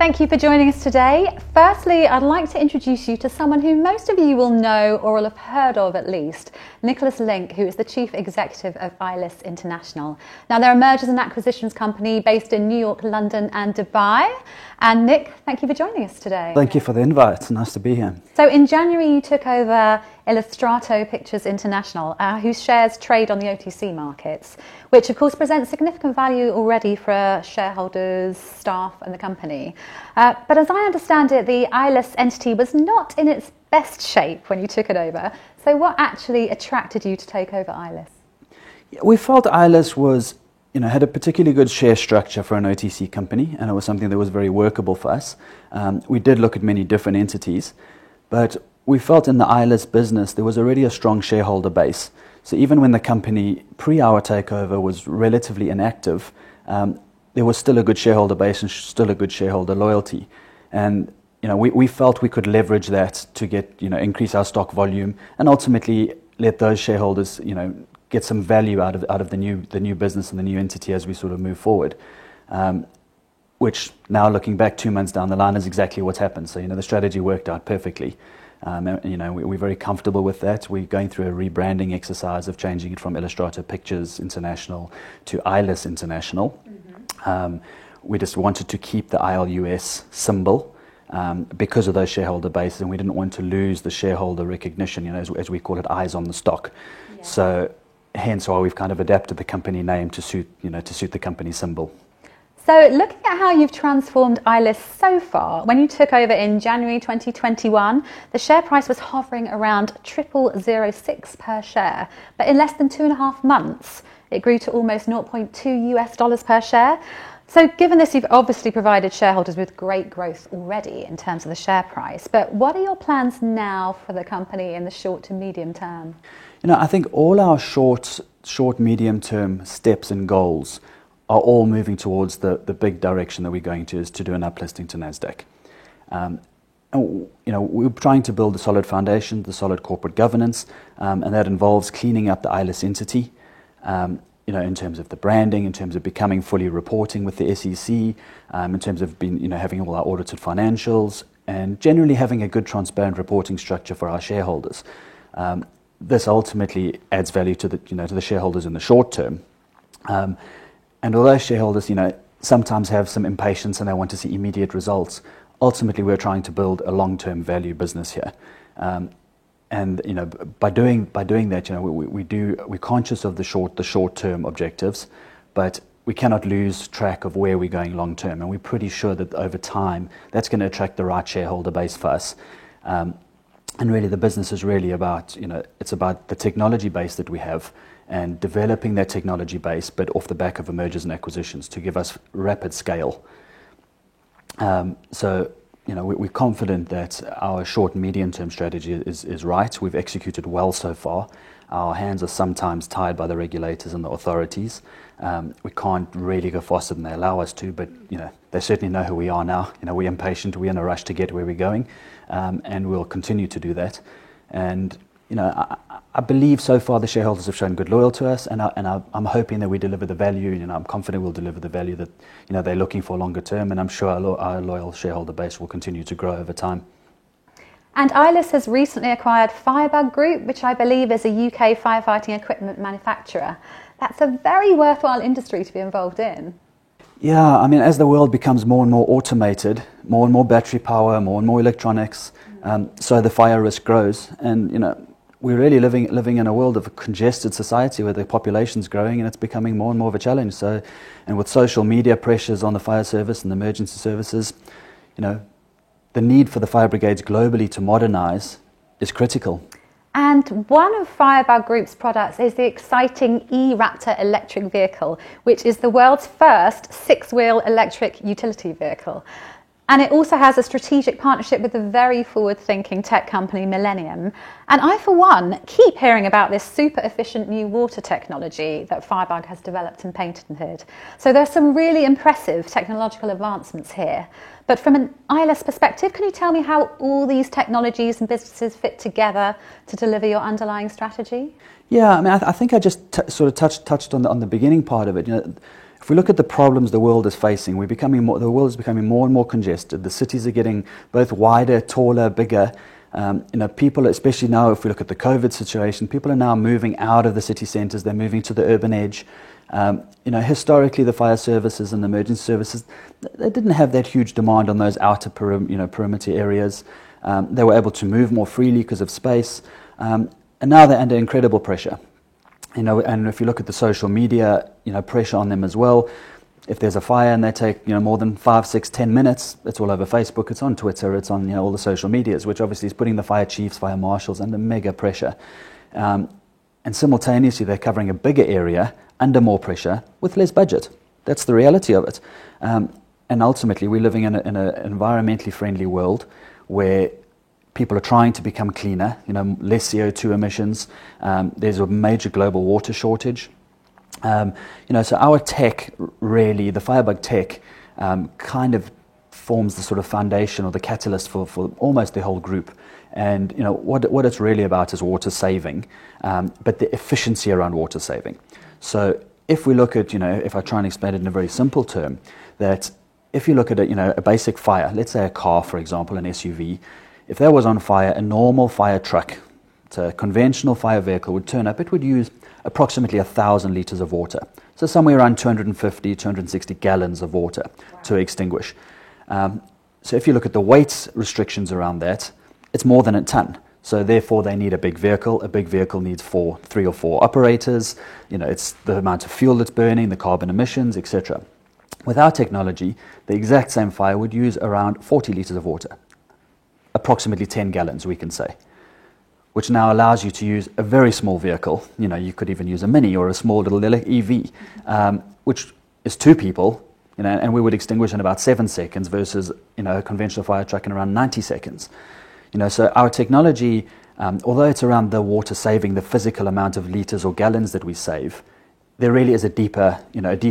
Thank you for joining us today. Firstly, I'd like to introduce you to someone who most of you will know or will have heard of at least, Nicholas Link, who is the Chief Executive of Eyeless International. Now, they're a mergers and acquisitions company based in New York, London and Dubai. And Nick, thank you for joining us today. Thank you for the invite. It's nice to be here. So in January, you took over Illustrato Pictures International, whose shares trade on the OTC markets, which of course presents significant value already for shareholders, staff and the company. But as I understand it, the Eyeless entity was not in its best shape when you took it over. So what actually attracted you to take over Eyeless? We felt Eyeless was, had a particularly good share structure for an OTC company, and it was something that was very workable for us. We did look at many different entities, but we felt in the Eyeless business there was already a strong shareholder base. So even when the company pre our takeover was relatively inactive, there was still a good shareholder base and still a good shareholder loyalty. And we felt we could leverage that to get increase our stock volume and ultimately let those shareholders get some value out of the new business and the new entity as we sort of move forward. Which now looking back 2 months down the line is exactly what's happened. So the strategy worked out perfectly. We're very comfortable with that. We're going through a rebranding exercise of changing it from Illustrato Pictures International to Eyeless International. Mm-hmm. We just wanted to keep the ILUS symbol because of those shareholder bases, and we didn't want to lose the shareholder recognition, as we call it, eyes on the stock. Yeah. So hence why we've kind of adapted the company name to suit the company symbol. So looking at how you've transformed Eyeless so far, when you took over in January 2021, the share price was hovering around 0.0006 per share. But in less than 2.5 months, it grew to almost $0.2 per share. So given this, you've obviously provided shareholders with great growth already in terms of the share price. But what are your plans now for the company in the short to medium term? I think all our short, medium term steps and goals are all moving towards the big direction that we're going to, is to do an uplisting to NASDAQ. We're trying to build a solid foundation, the solid corporate governance, and that involves cleaning up the Eyeless entity, in terms of the branding, in terms of becoming fully reporting with the SEC, in terms of having all our audited financials, and generally having a good transparent reporting structure for our shareholders. This ultimately adds value to the shareholders in the short term. And although shareholders, sometimes have some impatience and they want to see immediate results, ultimately we're trying to build a long-term value business here. By doing that, we're conscious of the short-term objectives, but we cannot lose track of where we're going long-term. And we're pretty sure that over time that's going to attract the right shareholder base for us. And really, the business is really about, it's about the technology base that we have, and developing that technology base, but off the back of mergers and acquisitions to give us rapid scale. We're confident that our short and medium-term strategy is right. We've executed well so far. Our hands are sometimes tied by the regulators and the authorities. We can't really go faster than they allow us to, but they certainly know who we are now. We're impatient. We're in a rush to get where we're going, and we'll continue to do that. And I believe so far the shareholders have shown good loyalty to us, and I'm hoping that we deliver the value. I'm confident we'll deliver the value that they're looking for longer term, and I'm sure our loyal shareholder base will continue to grow over time. And Eyeless has recently acquired Firebug Group, which I believe is a UK firefighting equipment manufacturer. That's a very worthwhile industry to be involved in. Yeah, as the world becomes more and more automated, more and more battery power, more and more electronics, so the fire risk grows, and we're really living in a world of a congested society where the population's growing and it's becoming more and more of a challenge. So, and with social media pressures on the fire service and the emergency services, the need for the fire brigades globally to modernize is critical. And one of Firebug Group's products is the exciting eRaptor electric vehicle, which is the world's first 6-wheel electric utility vehicle. And it also has a strategic partnership with the very forward-thinking tech company Millennium. And I, for one, keep hearing about this super efficient new water technology that Firebug has developed and patented. So there's some really impressive technological advancements here. But from an Eyeless perspective, can you tell me how all these technologies and businesses fit together to deliver your underlying strategy? Yeah, I think I just sort of touched on the beginning part of it. if we look at the problems the world is facing, the world is becoming more and more congested. The cities are getting both wider, taller, bigger. People, especially now, if we look at the COVID situation, people are now moving out of the city centres. They're moving to the urban edge. Historically, the fire services and the emergency services, they didn't have that huge demand on those outer perimeter areas. They were able to move more freely because of space, and now they're under incredible pressure. And if you look at the social media, pressure on them as well. If there's a fire and they take more than 5, 6, 10 minutes, it's all over Facebook, it's on Twitter, it's on all the social medias, which obviously is putting the fire chiefs, fire marshals under mega pressure. And simultaneously, they're covering a bigger area under more pressure with less budget. That's the reality of it. And ultimately, we're living in an environmentally friendly world where people are trying to become cleaner, less CO2 emissions. There's a major global water shortage. So our tech, really, the Firebug tech, kind of forms the sort of foundation or the catalyst for almost the whole group. And what it's really about is water saving, but the efficiency around water saving. So if we look at, if I try and explain it in a very simple term, that if you look at a basic fire, let's say a car, for example, an SUV, if that was on fire, a normal fire truck, so a conventional fire vehicle would turn up, it would use approximately 1,000 litres of water. So somewhere around 250, 260 gallons of water to extinguish. So if you look at the weight restrictions around that, it's more than a ton. So therefore they need a big vehicle. A big vehicle needs 3 or 4 operators. It's the amount of fuel that's burning, the carbon emissions, etc. With our technology, the exact same fire would use around 40 litres of water. Approximately 10 gallons, we can say, which now allows you to use a very small vehicle. You could even use a Mini or a small little EV, which is 2 people, and we would extinguish in about 7 seconds versus, a conventional fire truck in around 90 seconds. So our technology, although it's around the water saving, the physical amount of liters or gallons that we save, there really is a deeper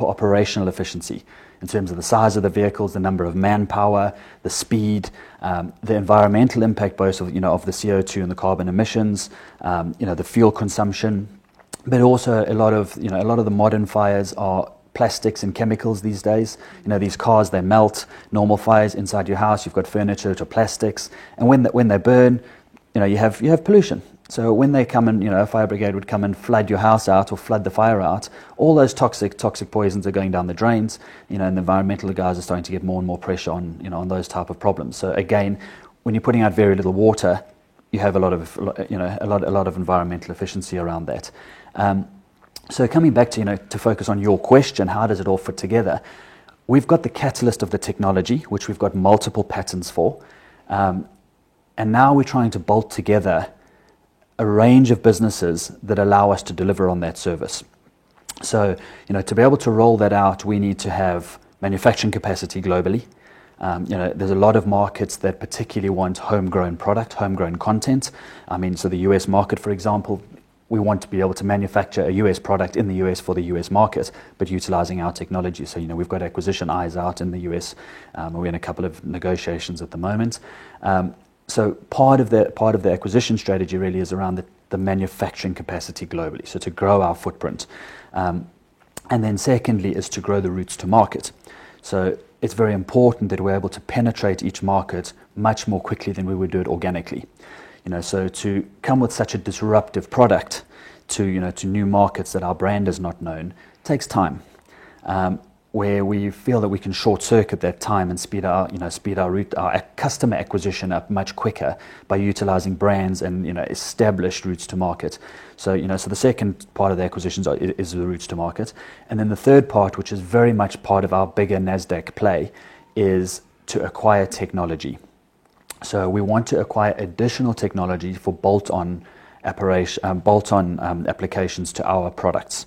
operational efficiency in terms of the size of the vehicles, the number of manpower, the speed, the environmental impact both of the CO2 and the carbon emissions, the fuel consumption, but also a lot of the modern fires are plastics and chemicals these days. These cars, they melt. Normal fires inside your house, you've got furniture which are plastics, and when they burn, you have pollution. So when they come and, a fire brigade would come and flood your house out or flood the fire out, all those toxic poisons are going down the drains, and the environmental guys are starting to get more and more pressure on, on those type of problems. So again, when you're putting out very little water, you have a lot of environmental efficiency around that. So coming back to, to focus on your question, how does it all fit together? We've got the catalyst of the technology, which we've got multiple patents for, and now we're trying to bolt together a range of businesses that allow us to deliver on that service. So, to be able to roll that out, we need to have manufacturing capacity globally. There's a lot of markets that particularly want homegrown product, homegrown content. So the US market, for example, we want to be able to manufacture a US product in the US for the US market, but utilizing our technology. So, we've got acquisition eyes out in the US. We're in a couple of negotiations at the moment. So part of the acquisition strategy really is around the manufacturing capacity globally, so to grow our footprint. And then secondly is to grow the routes to market. So it's very important that we're able to penetrate each market much more quickly than we would do it organically. So to come with such a disruptive product to new markets that our brand is not known takes time. Where we feel that we can short circuit that time and speed our customer acquisition up much quicker by utilizing brands and established routes to market. So so the second part of the acquisitions is the routes to market, and then the third part, which is very much part of our bigger NASDAQ play, is to acquire technology. So we want to acquire additional technology for bolt-on applications to our products.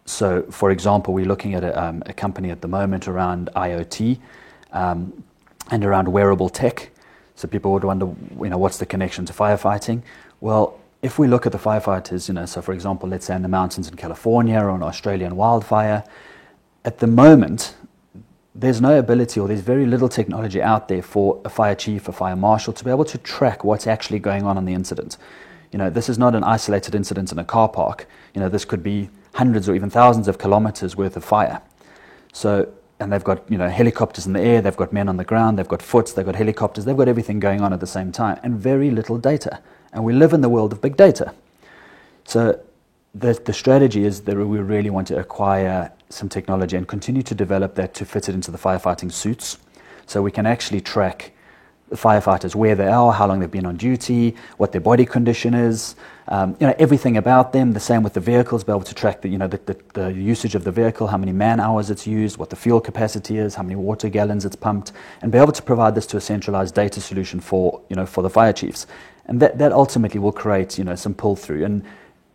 So, for example, we're looking at a company at the moment around IoT and around wearable tech. So people would wonder, what's the connection to firefighting? Well, if we look at the firefighters, so for example, let's say in the mountains in California or an Australian wildfire, at the moment, there's no ability or there's very little technology out there for a fire chief, a fire marshal to be able to track what's actually going on the incident. This is not an isolated incident in a car park. This could be hundreds or even thousands of kilometers worth of fire. So, and they've got, you know, helicopters in the air, they've got men on the ground, they've got foots, they've got helicopters, they've got everything going on at the same time, and very little data. And we live in the world of big data. So the strategy is that we really want to acquire some technology and continue to develop that to fit it into the firefighting suits, so we can actually track the firefighters, where they are, how long they've been on duty, what their body condition is, you know, everything about them. The same with the vehicles, be able to track the, you know, the usage of the vehicle, how many man hours it's used, what the fuel capacity is, how many water gallons it's pumped, and be able to provide this to a centralized data solution for, you know, for the fire chiefs. And that ultimately will create, you know, some pull through. And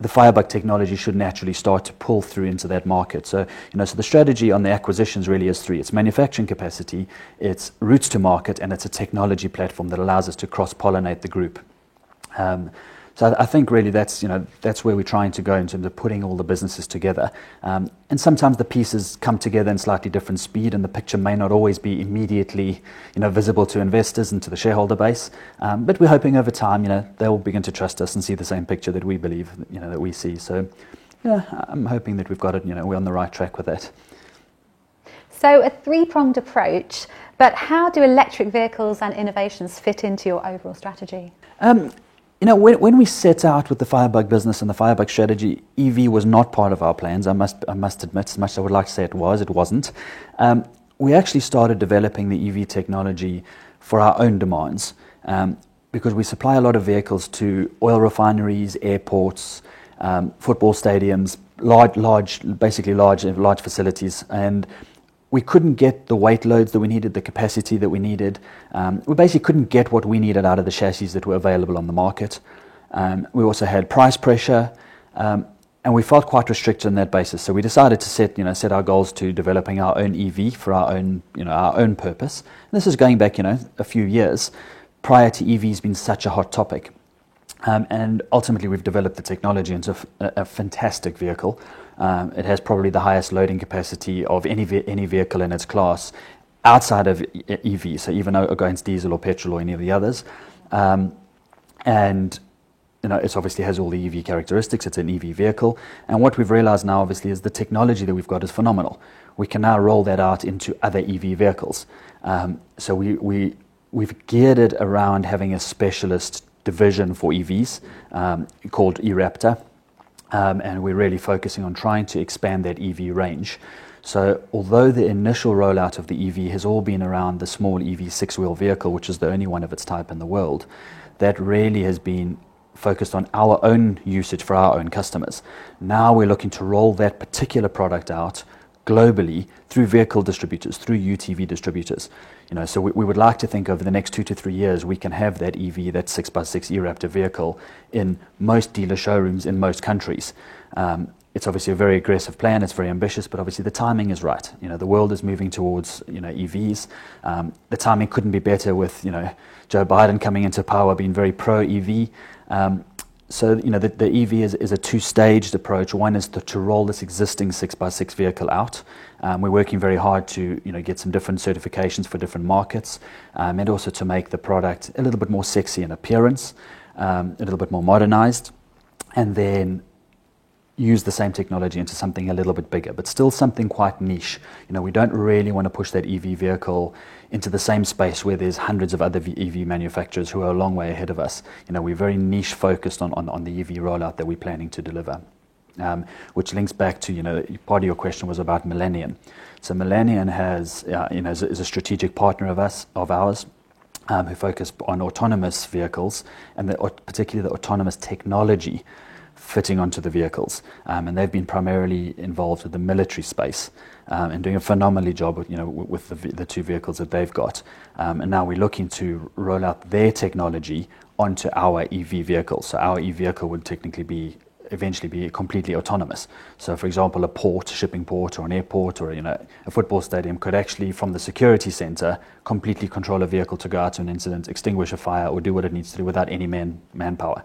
the Firebug technology should naturally start to pull through into that market. So, you know, so the strategy on the acquisitions really is three. It's manufacturing capacity, it's routes to market, and it's a technology platform that allows us to cross-pollinate the group. So I think really that's, you know, that's where we're trying to go in terms of putting all the businesses together. And sometimes the pieces come together in slightly different speed, and the picture may not always be immediately, you know, visible to investors and to the shareholder base. But we're hoping over time, you know, they'll begin to trust us and see the same picture that we believe, you know, that we see. So, yeah, I'm hoping that we've got it, you know, we're on the right track with that. So a three-pronged approach, but how do electric vehicles and innovations fit into your overall strategy? You know, when we set out with the Firebug business and the Firebug strategy, EV was not part of our plans. I must admit, as much as I would like to say it wasn't. We actually started developing the EV technology for our own demands, because we supply a lot of vehicles to oil refineries, airports, football stadiums, large facilities, and we couldn't get the weight loads that we needed, the capacity that we needed. We basically couldn't get what we needed out of the chassis that were available on the market. We also had price pressure, and we felt quite restricted on that basis. So we decided to set our goals to developing our own EV for our own purpose. And this is going back, you know, a few years prior to EVs being such a hot topic. And ultimately, we've developed the technology into a fantastic vehicle. It has probably the highest loading capacity of any vehicle in its class outside of EV, so even against diesel or petrol or any of the others. And you know, it obviously has all the EV characteristics. It's an EV vehicle. And what we've realized now, obviously, is the technology that we've got is phenomenal. We can now roll that out into other EV vehicles. So we've geared it around having a specialist division for EVs called eRaptor, and we're really focusing on trying to expand that EV range. So although the initial rollout of the EV has all been around the small EV six-wheel vehicle, which is the only one of its type in the world, that really has been focused on our own usage for our own customers. Now we're looking to roll that particular product out globally through vehicle distributors, through UTV distributors. You know, so we would like to think over the next 2 to 3 years we can have that EV, that 6x6 eRaptor vehicle, in most dealer showrooms in most countries. It's obviously a very aggressive plan. It's very ambitious, but obviously the timing is right. You know, the world is moving towards, you know, EVs. The timing couldn't be better with, you know, Joe Biden coming into power, being very pro EV. So, you know, the EV is a two-staged approach. One is to roll this existing 6x6 vehicle out. We're working very hard to, you know, get some different certifications for different markets, and also to make the product a little bit more sexy in appearance, a little bit more modernized, and then use the same technology into something a little bit bigger, but still something quite niche. You know, we don't really want to push that EV vehicle into the same space where there's hundreds of other EV manufacturers who are a long way ahead of us. You know, we're very niche focused on the EV rollout that we're planning to deliver. Which links back to, you know, part of your question was about Millennium. So Millennium has, you know, is a strategic partner of ours, who focus on autonomous vehicles, and particularly the autonomous technology fitting onto the vehicles, and they've been primarily involved with the military space, and doing a phenomenal job with, you know, with the two vehicles that they've got, and now we're looking to roll out their technology onto our EV vehicles. So our EV vehicle would technically eventually be completely autonomous. So for example, a shipping port or an airport or, you know, a football stadium could actually, from the security center, completely control a vehicle to go out to an incident, extinguish a fire, or do what it needs to do without any manpower.